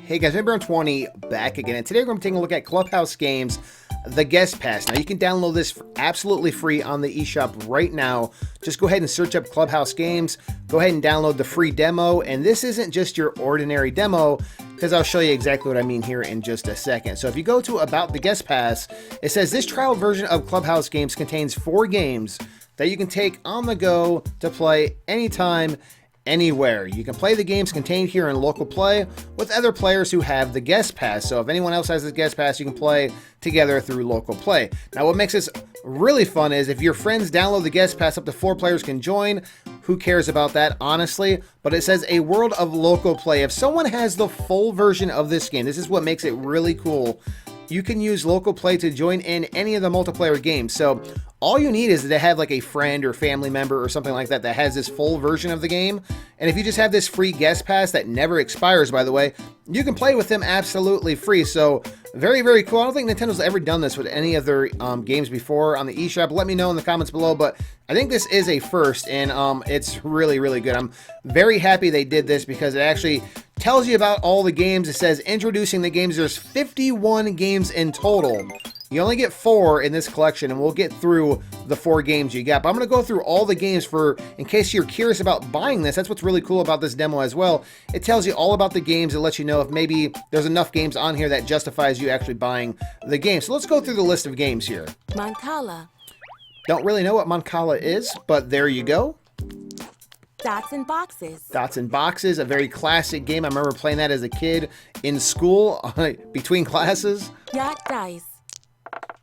Hey guys, Mayburn20 back again, and today we're going to be taking a look at Clubhouse Games, the Guest Pass. Now you can download this for absolutely free on the eShop right now. Just go ahead and search up Clubhouse Games, go ahead and download the free demo, and this isn't just your ordinary demo, because I'll show you exactly what I mean here in just a second. So if you go to About the Guest Pass, it says this trial version of Clubhouse Games contains 4 games that you can take on the go to play anytime, anywhere. You can play the games contained here in local play with other players who have the guest pass. So if anyone else has the guest pass, you can play together through local play. Now what makes this really fun is if your friends download the guest pass, up to 4 players can join. Who cares about that, honestly? But it says a world of local play. If someone has the full version of this game, this is what makes it really cool. You can use local play to join in any of the multiplayer games. So all you need is to have like a friend or family member or something like that that has this full version of the game. And if you just have this free guest pass that never expires, by the way, you can play with them absolutely free. So very, very cool. I don't think Nintendo's ever done this with any of their games before on the eShop. Let me know in the comments below, but I think this is a first, and it's really, really good. I'm very happy they did this because it actually tells you about all the games. It says introducing the games. There's 51 games in total. You only get 4 in this collection, and we'll get through the 4 games you got. But I'm going to go through all the games in case you're curious about buying this. That's what's really cool about this demo as well. It tells you all about the games. It lets you know if maybe there's enough games on here that justifies you actually buying the game. So let's go through the list of games here. Mancala. Don't really know what Mancala is, but there you go. Dots and Boxes. Dots and Boxes, a very classic game. I remember playing that as a kid in school between classes. Yacht Dice.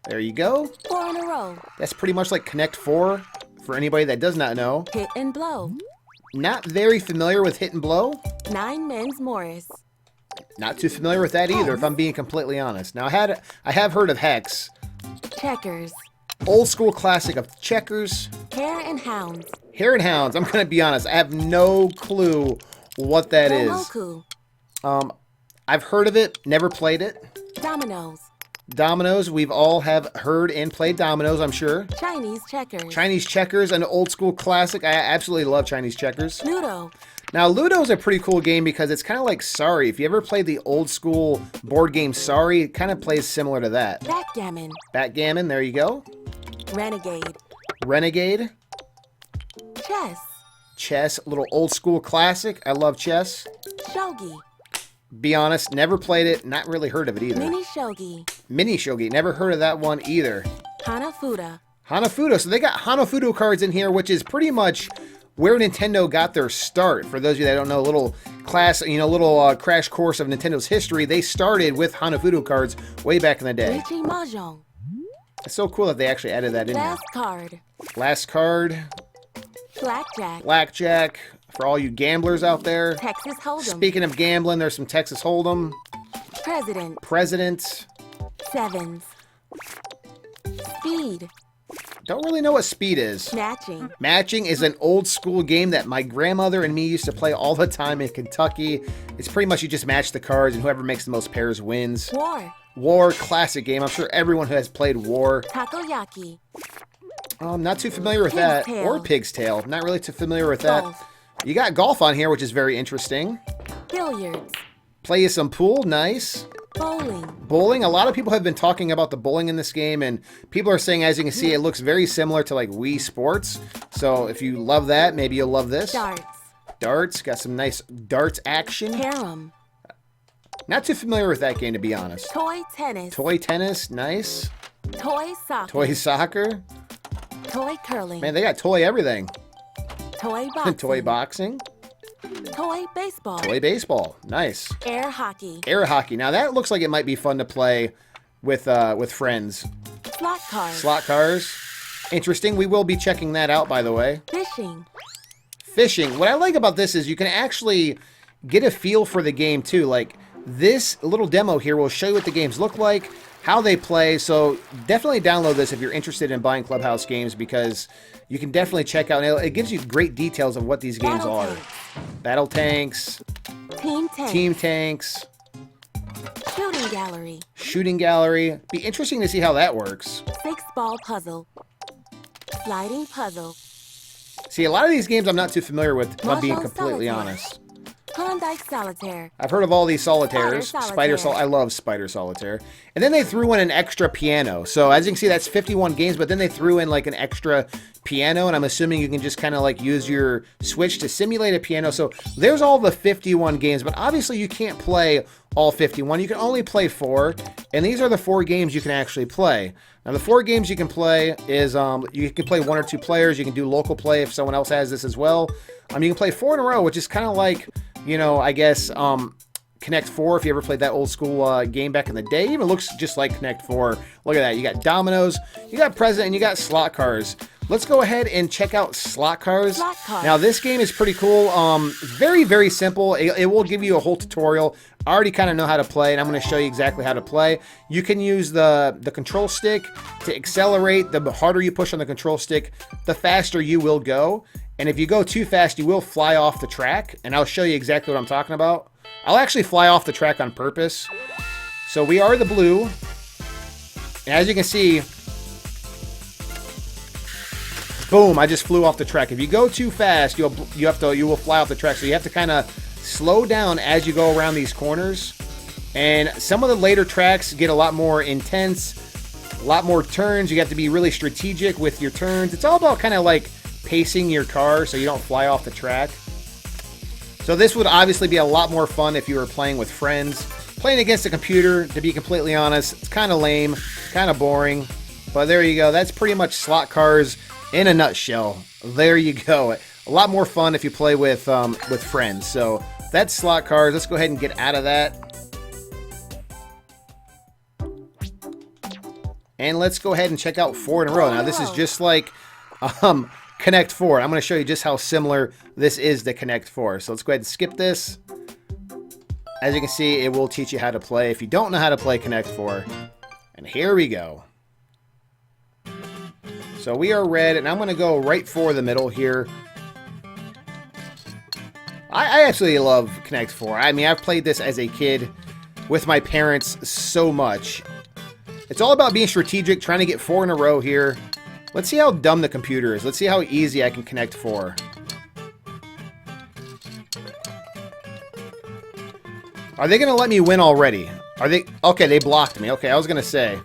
There you go. 4 in a row. That's pretty much like Connect 4 for anybody that does not know. Hit and Blow. Not very familiar with Hit and Blow. 9 Men's Morris. Not too familiar with that either, if I'm being completely honest. Now, I have heard of Hex. Checkers. Old school classic of checkers. Hare and Hounds. Hare and Hounds. I'm going to be honest. I have no clue what that is. Gomoku. I've heard of it, never played it. Dominoes. Dominoes. We've all have heard and played Dominoes, I'm sure. Chinese Checkers. Chinese Checkers, an old school classic. I absolutely love Chinese Checkers. Ludo. Now, Ludo is a pretty cool game because it's kind of like Sorry. If you ever played the old school board game Sorry, it kind of plays similar to that. Backgammon. Backgammon, there you go. Renegade. Renegade. Chess. Chess, little old school classic. I love chess. Shogi. Be honest, never played it, not really heard of it either. Mini Shogi. Mini Shogi, never heard of that one either. Hanafuda. Hanafuda, so they got Hanafuda cards in here, which is pretty much where Nintendo got their start. For those of you that don't know, little crash course of Nintendo's history, they started with Hanafuda cards way back in the day. Richie Mahjong. It's so cool that they actually added that in here. Last Card. Last Card. Blackjack. Blackjack. For all you gamblers out there. Texas Hold'em. Speaking of gambling, there's some Texas Hold'em. President. President. Sevens. Speed. Don't really know what Speed is. Matching. Matching is an old school game that my grandmother and me used to play all the time in Kentucky. It's pretty much you just match the cards and whoever makes the most pairs wins. War. War, classic game. I'm sure everyone who has played War. Takoyaki. Not too familiar with that. Tail. Or Pig's Tail. Not really too familiar with that. Golf. You got golf on here, which is very interesting. Billiards. Play you some pool. Nice. Bowling. Bowling. A lot of people have been talking about the bowling in this game, and people are saying, as you can see, it looks very similar to like Wii Sports. So if you love that, maybe you'll love this. Darts. Darts. Got some nice darts action. Carom. Not too familiar with that game, to be honest. Toy tennis. Toy tennis. Nice. Toy soccer. Toy soccer. Toy curling. Man, they got toy everything. Toy boxing. Toy boxing. Toy baseball. Toy baseball. Nice. Air hockey. Air hockey. Now that looks like it might be fun to play with friends. Slot cars. Slot cars. Interesting. We will be checking that out, by the way. Fishing. Fishing. What I like about this is you can actually get a feel for the game too. Like this little demo here will show you what the games look like, how they play. So definitely download this if you're interested in buying Clubhouse Games because you can definitely check out. It gives you great details of what these games Battle are. tanks. Battle tanks. Team tanks. Team tanks. Shooting gallery. Shooting gallery. Be interesting to see how that works. 6-ball puzzle. Sliding puzzle. See, a lot of these games I'm not too familiar with, if I'm being Mahjong completely solitaire. honest. Klondike Solitaire. I've heard of all these solitaires. Spider Solitaire. I love Spider Solitaire. And then they threw in an extra piano. So as you can see, that's 51 games, but then they threw in like an extra piano, and I'm assuming you can just kind of like use your Switch to simulate a piano. So there's all the 51 games, but obviously you can't play all 51. You can only play 4, and these are the 4 games you can actually play. Now the 4 games you can play is you can play 1 or 2 players. You can do local play if someone else has this as well. You can play 4 in a row, which is kind of like, you know, I guess Connect 4, if you ever played that old school game back in the day. It even looks just like Connect 4. Look at that. You got dominoes, you got present, and you got slot cars. Let's go ahead and check out slot cars. Now this game is pretty cool. Very, very simple. It will give you a whole tutorial. I already kind of know how to play, and I'm going to show you exactly how to play. You can use the control stick to accelerate. The harder you push on the control stick, the faster you will go. And if you go too fast, you will fly off the track, and I'll show you exactly what I'm talking about. I'll actually fly off the track on purpose. So we are the blue. And as you can see, boom, I just flew off the track. If you go too fast, you will fly off the track. So you have to kind of slow down as you go around these corners. And some of the later tracks get a lot more intense, a lot more turns. You have to be really strategic with your turns. It's all about kind of like pacing your car so you don't fly off the track. So this would obviously be a lot more fun if you were playing with friends. Playing against a computer, to be completely honest, it's kind of lame, kind of boring. But there you go. That's pretty much slot cars in a nutshell. There you go. A lot more fun if you play with friends. So that's slot cars. Let's go ahead and get out of that. And let's go ahead and check out 4 in a row. Now this is just like Connect 4. I'm going to show you just how similar this is to Connect 4. So let's go ahead and skip this. As you can see, it will teach you how to play if you don't know how to play Connect 4. And here we go. So we are red, and I'm going to go right for the middle here. I absolutely love Connect 4. I mean, I've played this as a kid with my parents so much. It's all about being strategic, trying to get 4 in a row here. Let's see how dumb the computer is. Let's see how easy I can connect 4. Are they going to let me win already? Are they? Okay, they blocked me. Okay, I was going to say.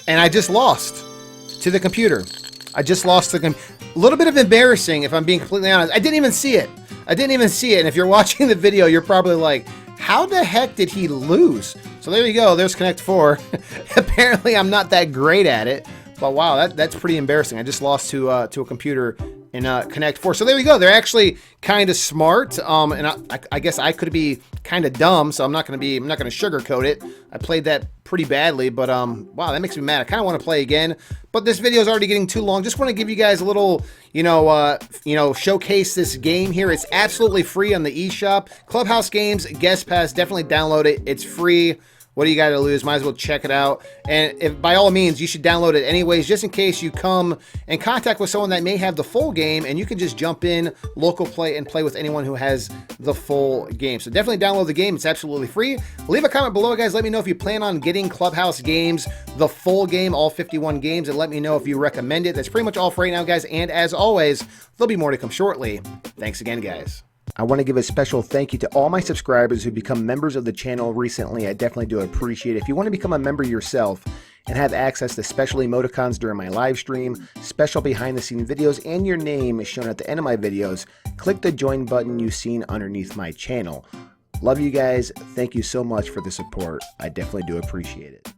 And I just lost to the computer. I just lost the computer. A little bit of embarrassing, if I'm being completely honest. I didn't even see it. I didn't even see it. And if you're watching the video, you're probably like, how the heck did he lose? So there you go. There's Connect 4. Apparently, I'm not that great at it. But wow, that's pretty embarrassing. I just lost to a computer in Connect 4. So there you go. They're actually kind of smart. And I guess I could be kind of dumb, so I'm not going to sugarcoat it. I played that pretty badly, but wow, that makes me mad. I kind of want to play again, but this video is already getting too long. Just want to give you guys a little, showcase this game here. It's absolutely free on the eShop. Clubhouse Games Guest Pass. Definitely download it. It's free. What do you got to lose? Might as well check it out. And if, by all means, you should download it anyways, just in case you come in contact with someone that may have the full game, and you can just jump in, local play, and play with anyone who has the full game. So definitely download the game. It's absolutely free. Leave a comment below, guys. Let me know if you plan on getting Clubhouse Games, the full game, all 51 games, and let me know if you recommend it. That's pretty much all for right now, guys. And as always, there'll be more to come shortly. Thanks again, guys. I want to give a special thank you to all my subscribers who become members of the channel recently. I definitely do appreciate it. If you want to become a member yourself and have access to special emoticons during my live stream, special behind the scene videos, and your name is shown at the end of my videos, click the join button you've seen underneath my channel. Love you guys. Thank you so much for the support. I definitely do appreciate it.